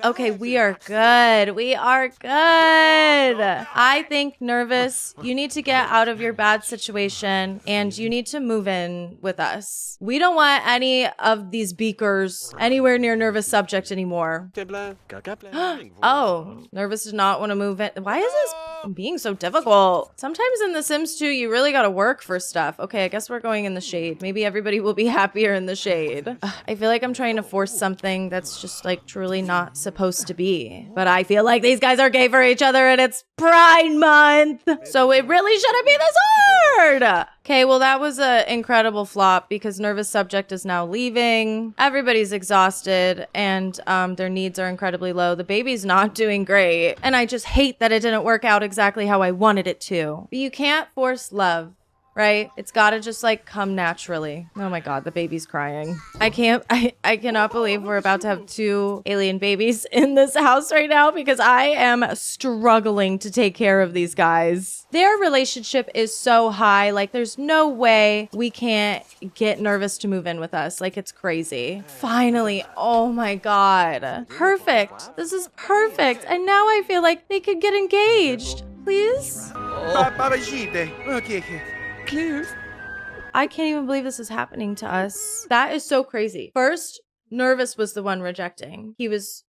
Okay, we are good. We are good. I think Nervous, you need to get out of your bad situation and you need to move in with us. We don't want any of these Beakers anywhere near Nervous subject anymore. Oh, Nervous does not want to move in. Why is this being so difficult? Sometimes in The Sims 2, you really gotta work for stuff. Okay, I guess we're going in the shade. Maybe everybody will be happier in the shade. I feel like I'm trying to force something that's just like truly not supposed to be. But I feel like these guys are gay for each other and it's Pride Month. So it really shouldn't be this hard. Okay, well that was an incredible flop because Nervous Subject is now leaving. Everybody's exhausted and their needs are incredibly low. The baby's not doing great. And I just hate that it didn't work out exactly how I wanted it to. But you can't force love. Right? It's gotta just like come naturally. Oh my god, the baby's crying. I cannot believe we're about to have 2 alien babies in this house right now because I am struggling to take care of these guys. Their relationship is so high, like there's no way we can't get Nervous to move in with us. Like it's crazy. Finally, oh my god. Perfect. This is perfect. And now I feel like they could get engaged. Please? I can't even believe this is happening to us. That is so crazy. First, Nervous was the one rejecting. He was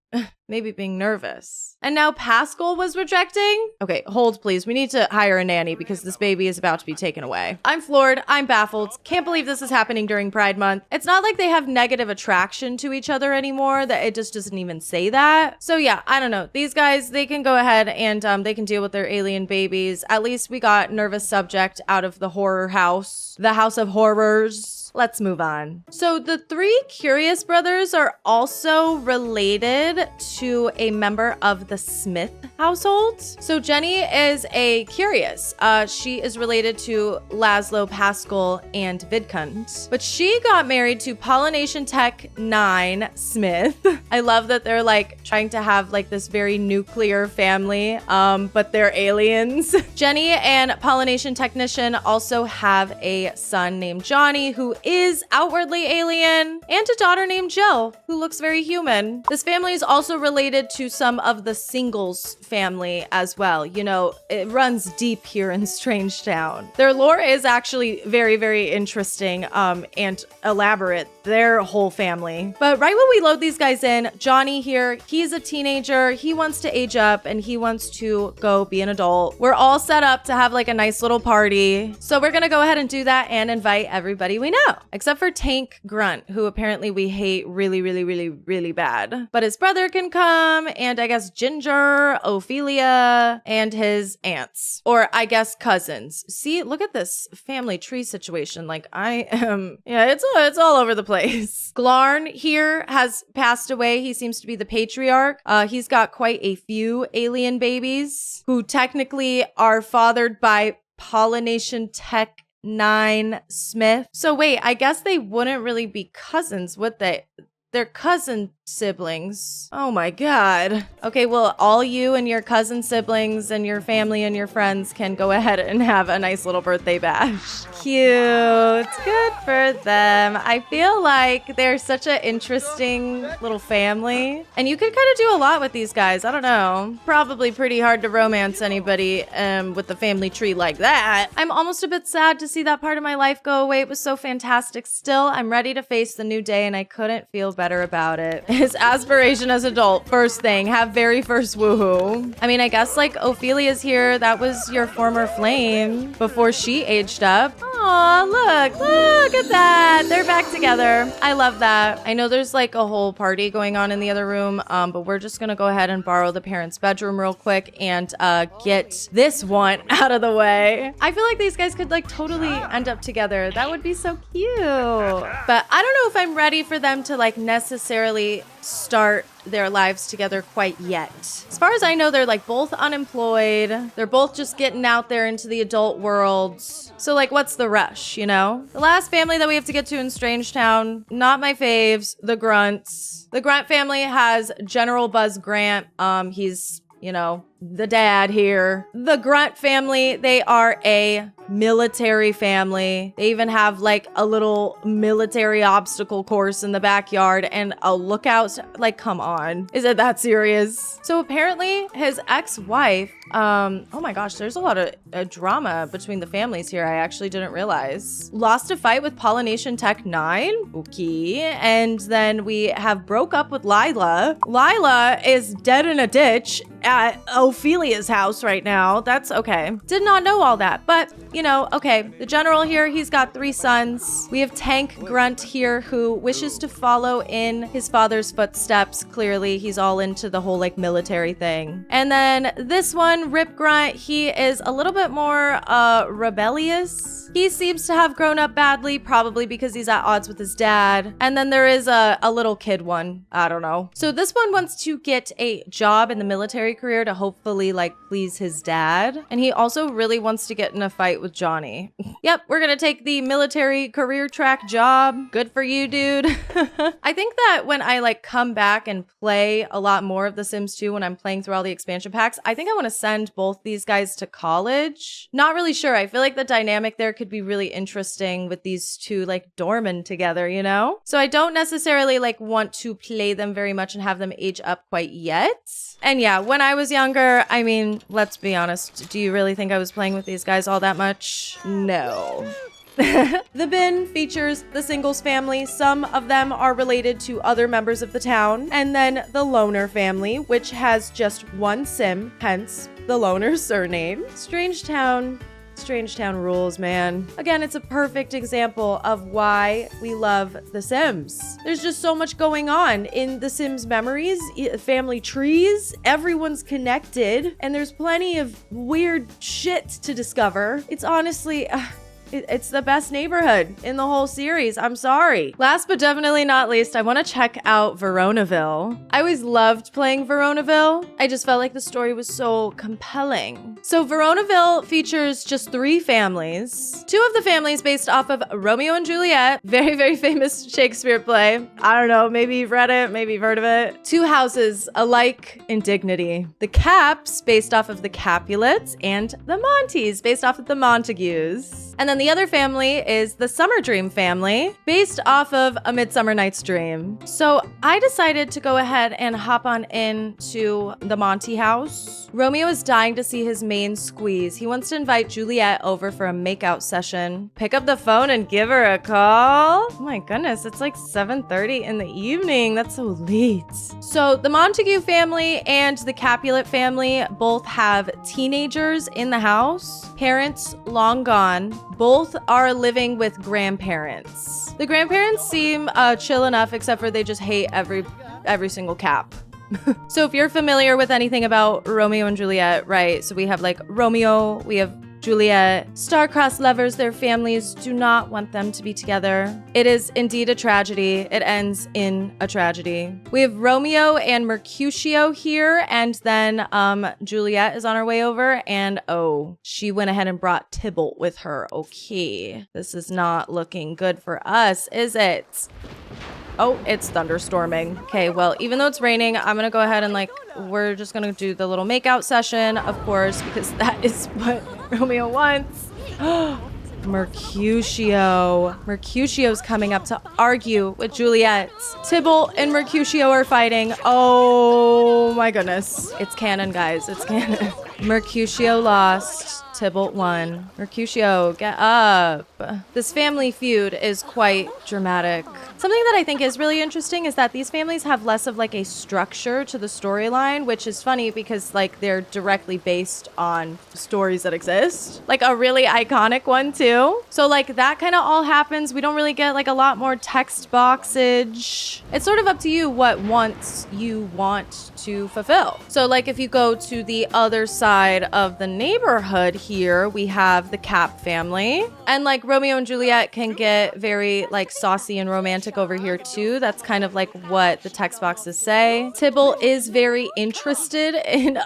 maybe being nervous. And now Pascal was rejecting? Okay, hold please. We need to hire a nanny because this baby is about to be taken away. I'm floored. I'm baffled. Can't believe this is happening during Pride Month. It's not like they have negative attraction to each other anymore. That it just doesn't even say that. So yeah, I don't know. These guys, they can go ahead and they can deal with their alien babies. At least we got Nervous Subject out of the horror house. The house of horrors. Let's move on. So the 3 Curious brothers are also related to a member of the Smith household. So Jenny is a curious. She is related to Laszlo, Pascal, and Vidkund. But she got married to Pollination Tech 9 Smith. I love that they're like trying to have like this very nuclear family, but they're aliens. Jenny and Pollination Technician also have a son named Johnny, who is outwardly alien, and a daughter named Jill, who looks very human. This family is also related to some of the Singles family as well. You know, it runs deep here in Strangetown. Their lore is actually very, very interesting and elaborate, their whole family. But right when we load these guys in, Johnny here, he's a teenager. He wants to age up and he wants to go be an adult. We're all set up to have like a nice little party. So we're gonna go ahead and do that and invite everybody we know, except for Tank Grunt, who apparently we hate really, really, really, really bad. But his brother can come, and I guess Ginger, Ophelia, and his aunts, or I guess cousins. See, look at this family tree situation. Like it's all over the place. Glarn here has passed away. He seems to be the patriarch. He's got quite a few alien babies who technically are fathered by Pollination Tech 9 Smith. So wait, I guess they wouldn't really be cousins, would they? They're cousin siblings. Oh my God. Okay, well, all you and your cousin siblings and your family and your friends can go ahead and have a nice little birthday bash. Cute. Good for them. I feel like they're such an interesting little family. And you could kind of do a lot with these guys. I don't know. Probably pretty hard to romance anybody with the family tree like that. I'm almost a bit sad to see that part of my life go away. It was so fantastic. Still, I'm ready to face the new day and I couldn't feel better about it. His aspiration as adult, first thing, have very first woohoo. I mean, I guess like Ophelia's here. That was your former flame before she aged up. Aw, look at that. They're back together. I love that. I know there's like a whole party going on in the other room, but we're just gonna go ahead and borrow the parents' bedroom real quick and get this one out of the way. I feel like these guys could like totally end up together. That would be so cute. But I don't know if I'm ready for them to like necessarily start their lives together quite yet. As far as I know, they're like both unemployed. They're both just getting out there into the adult world. So like, what's the rush, you know? The last family that we have to get to in Strangetown, not my faves, the Grunts. The Grunt family has General Buzz Grant. He's, you know, the dad here. The Grunt family, they are a military family. They even have like a little military obstacle course in the backyard and a lookout. Like, come on. Is it that serious? So apparently his ex-wife, oh my gosh, there's a lot of drama between the families here. I actually didn't realize. Lost a fight with Pollination Tech 9. Okay. And then we have broke up with Lila. Lila is dead in a ditch at Ophelia's house right now. That's okay. Did not know all that, but you know, okay. The general here, he's got 3 sons. We have Tank Grunt here who wishes to follow in his father's footsteps. Clearly, he's all into the whole like military thing. And then this one, Rip Grunt, he is a little bit more rebellious. He seems to have grown up badly, probably because he's at odds with his dad. And then there is a little kid one. I don't know. So this one wants to get a job in the military career to hopefully like please his dad. And he also really wants to get in a fight with Johnny. Yep, we're gonna take the military career track job. Good for you, dude. I think that when I like come back and play a lot more of The Sims 2 when I'm playing through all the expansion packs, I think I want to send both these guys to college. Not really sure. I feel like the dynamic there could be really interesting with these two like dorming together, you know? So I don't necessarily like want to play them very much and have them age up quite yet. And yeah, when I was younger, I mean, let's be honest. Do you really think I was playing with these guys all that much? No. The bin features the Singles family. Some of them are related to other members of the town. And then the Loner family, which has just one Sim, hence the Loner surname. Strangetown rules, man. Again, it's a perfect example of why we love The Sims. There's just so much going on in The Sims memories, family trees, everyone's connected, and there's plenty of weird shit to discover. It's honestly... It's the best neighborhood in the whole series. I'm sorry. Last but definitely not least, I want to check out Veronaville. I always loved playing Veronaville. I just felt like the story was so compelling. So Veronaville features just 3 families. 2 of the families based off of Romeo and Juliet, very, very famous Shakespeare play. I don't know, maybe you've read it, maybe you've heard of it. 2 houses alike in dignity. The Capps based off of the Capulets, and the Montys based off of the Montagues. And then the other family is the Summerdream family, based off of A Midsummer Night's Dream. So I decided to go ahead and hop on into the Monty house. Romeo is dying to see his main squeeze. He wants to invite Juliet over for a makeout session. Pick up the phone and give her a call. Oh my goodness, it's like 7:30 in the evening. That's so late. So the Montague family and the Capulet family both have teenagers in the house. Parents long gone. Both are living with grandparents. The grandparents seem chill enough, except for they just hate every single Cap. So if you're familiar with anything about Romeo and Juliet, right? So we have like Romeo, we have Juliet, star-crossed lovers. Their families do not want them to be together. It is indeed a tragedy. It ends in a tragedy. We have Romeo and Mercutio here, and then Juliet is on her way over, and oh, she went ahead and brought Tybalt with her. Okay, this is not looking good for us, is it? Oh, it's thunderstorming. Okay, well, even though it's raining, I'm gonna go ahead and we're just gonna do the little makeout session, of course, because that is what Romeo wants. Mercutio. Mercutio's coming up to argue with Juliet. Tybalt and Mercutio are fighting. Oh my goodness. It's canon, guys. It's canon. Mercutio lost. Tybalt won. Mercutio, get up. This family feud is quite dramatic. Something that I think is really interesting is that these families have less of a structure to the storyline, which is funny because they're directly based on stories that exist. A really iconic one too. So that kind of all happens. We don't really get a lot more text boxage. It's sort of up to you what wants you want to fulfill. So if you go to the other side of the neighborhood here, we have the Cap family, and Romeo and Juliet can get very saucy and romantic over here too. That's kind of what the text boxes say. Tybalt is very interested in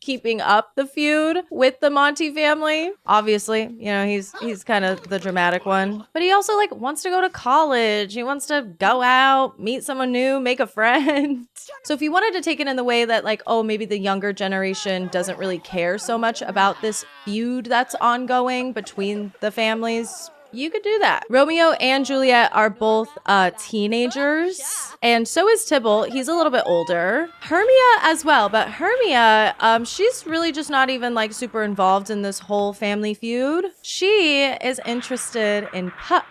keeping up the feud with the Monty family. Obviously, he's kind of the dramatic one, but he also wants to go to college. He wants to go out, meet someone new, make a friend. So if you wanted to take it in the way that oh, maybe the younger generation doesn't really care so much about this feud that's ongoing between the families, you could do that. Romeo and Juliet are both teenagers, and so is Tybalt. He's a little bit older. Hermia as well, but Hermia, she's really just not even super involved in this whole family feud. She is interested in Puck.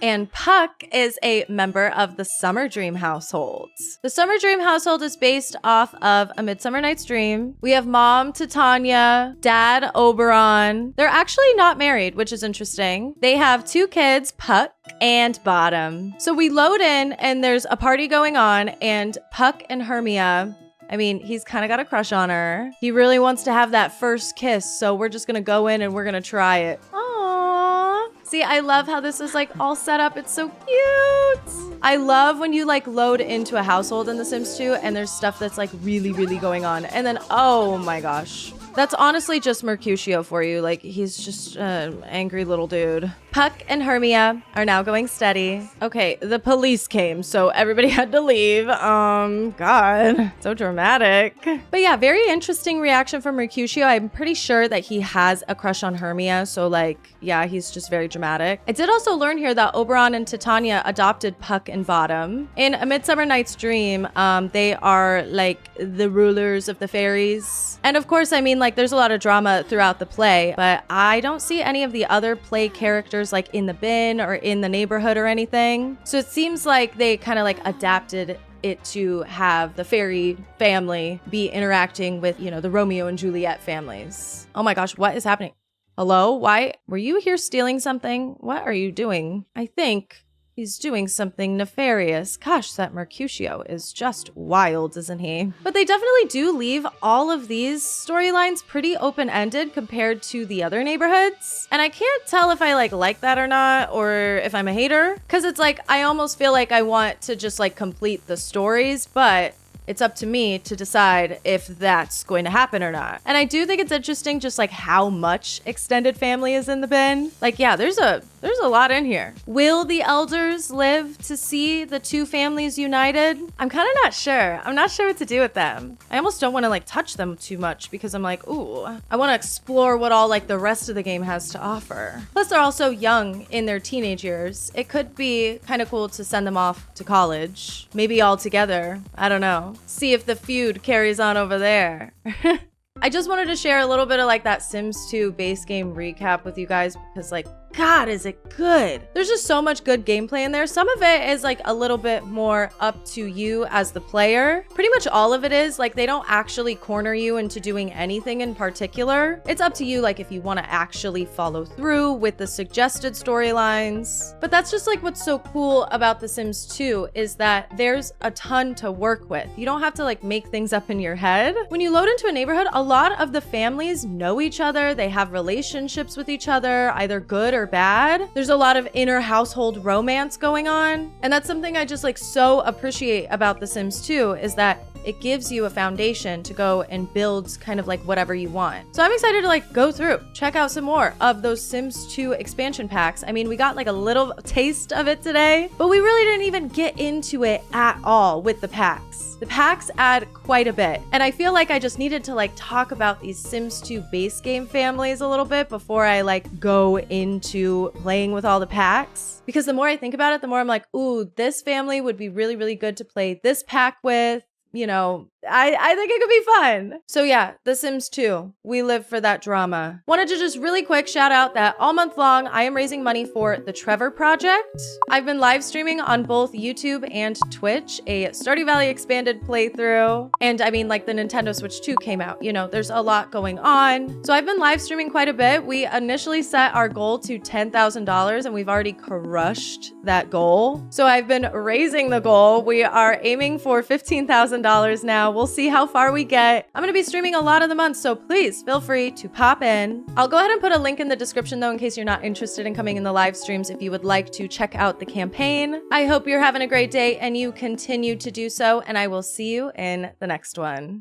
And Puck is a member of the Summerdream household. The Summerdream household is based off of A Midsummer Night's Dream. We have mom Titania, dad Oberon. They're actually not married, which is interesting. They have 2 kids, Puck and Bottom. So we load in and there's a party going on, and Puck and Hermia, I mean, he's kind of got a crush on her. He really wants to have that first kiss, so we're just gonna go in and we're gonna try it. See, I love how this is all set up. It's so cute. I love when you load into a household in The Sims 2 and there's stuff that's really, really going on. And then, oh my gosh. That's honestly just Mercutio for you. He's just an angry little dude. Puck and Hermia are now going steady. Okay, the police came, so everybody had to leave. God, so dramatic. But yeah, very interesting reaction from Mercutio. I'm pretty sure that he has a crush on Hermia, so yeah, he's just very dramatic. I did also learn here that Oberon and Titania adopted Puck and Bottom. In A Midsummer Night's Dream, they are the rulers of the fairies. And of course, I mean, there's a lot of drama throughout the play, but I don't see any of the other play characters in the bin or in the neighborhood or anything. So it seems like they kind of adapted it to have the fairy family be interacting with, the Romeo and Juliet families. Oh my gosh, what is happening? Hello? Why? Were you here stealing something? What are you doing? I think He's doing something nefarious. Gosh, that Mercutio is just wild, isn't he? But they definitely do leave all of these storylines pretty open-ended compared to the other neighborhoods. And I can't tell if I like that or not, or if I'm a hater. Because it's like, I almost feel like I want to just like complete the stories, but it's up to me to decide if that's going to happen or not. And I do think it's interesting just like how much extended family is in the bin. Like, yeah, there's a lot in here. Will the elders live to see the two families united? I'm kind of not sure. I'm not sure what to do with them. I almost don't want to like touch them too much because I'm like, ooh, I want to explore what all like the rest of the game has to offer. Plus they're also young in their teenage years. It could be kind of cool to send them off to college, maybe all together. I don't know. See if the feud carries on over there. I just wanted to share a little bit of like that Sims 2 base game recap with you guys because like, God, is it good? There's just so much good gameplay in there. Some of it is like a little bit more up to you as the player. Pretty much all of it is like they don't actually corner you into doing anything in particular. It's up to you like if you want to actually follow through with the suggested storylines. But that's just like what's so cool about The Sims 2 is that there's a ton to work with. You don't have to like make things up in your head. When you load into a neighborhood, a lot of the families know each other. They have relationships with each other, either good or bad. There's a lot of inner household romance going on. And that's something I just like so appreciate about The Sims 2 is that it gives you a foundation to go and build kind of like whatever you want. So I'm excited to like go through, check out some more of those Sims 2 expansion packs. I mean, we got like a little taste of it today, but we really didn't even get into it at all with the packs. The packs add quite a bit. And I feel like I just needed to like talk about these Sims 2 base game families a little bit before I like go into playing with all the packs. Because the more I think about it, the more I'm like, ooh, this family would be really, really good to play this pack with. You know, I think it could be fun. So yeah, The Sims 2, we live for that drama. Wanted to just really quick shout out that all month long, I am raising money for the Trevor Project. I've been live streaming on both YouTube and Twitch, a Stardew Valley expanded playthrough. And I mean, like the Nintendo Switch 2 came out, you know, there's a lot going on. So I've been live streaming quite a bit. We initially set our goal to $10,000 and we've already crushed that goal. So I've been raising the goal. We are aiming for $15,000 now. We'll see how far we get. I'm going to be streaming a lot of the month, so please feel free to pop in. I'll go ahead and put a link in the description though in case you're not interested in coming in the live streams if you would like to check out the campaign. I hope you're having a great day and you continue to do so, and I will see you in the next one.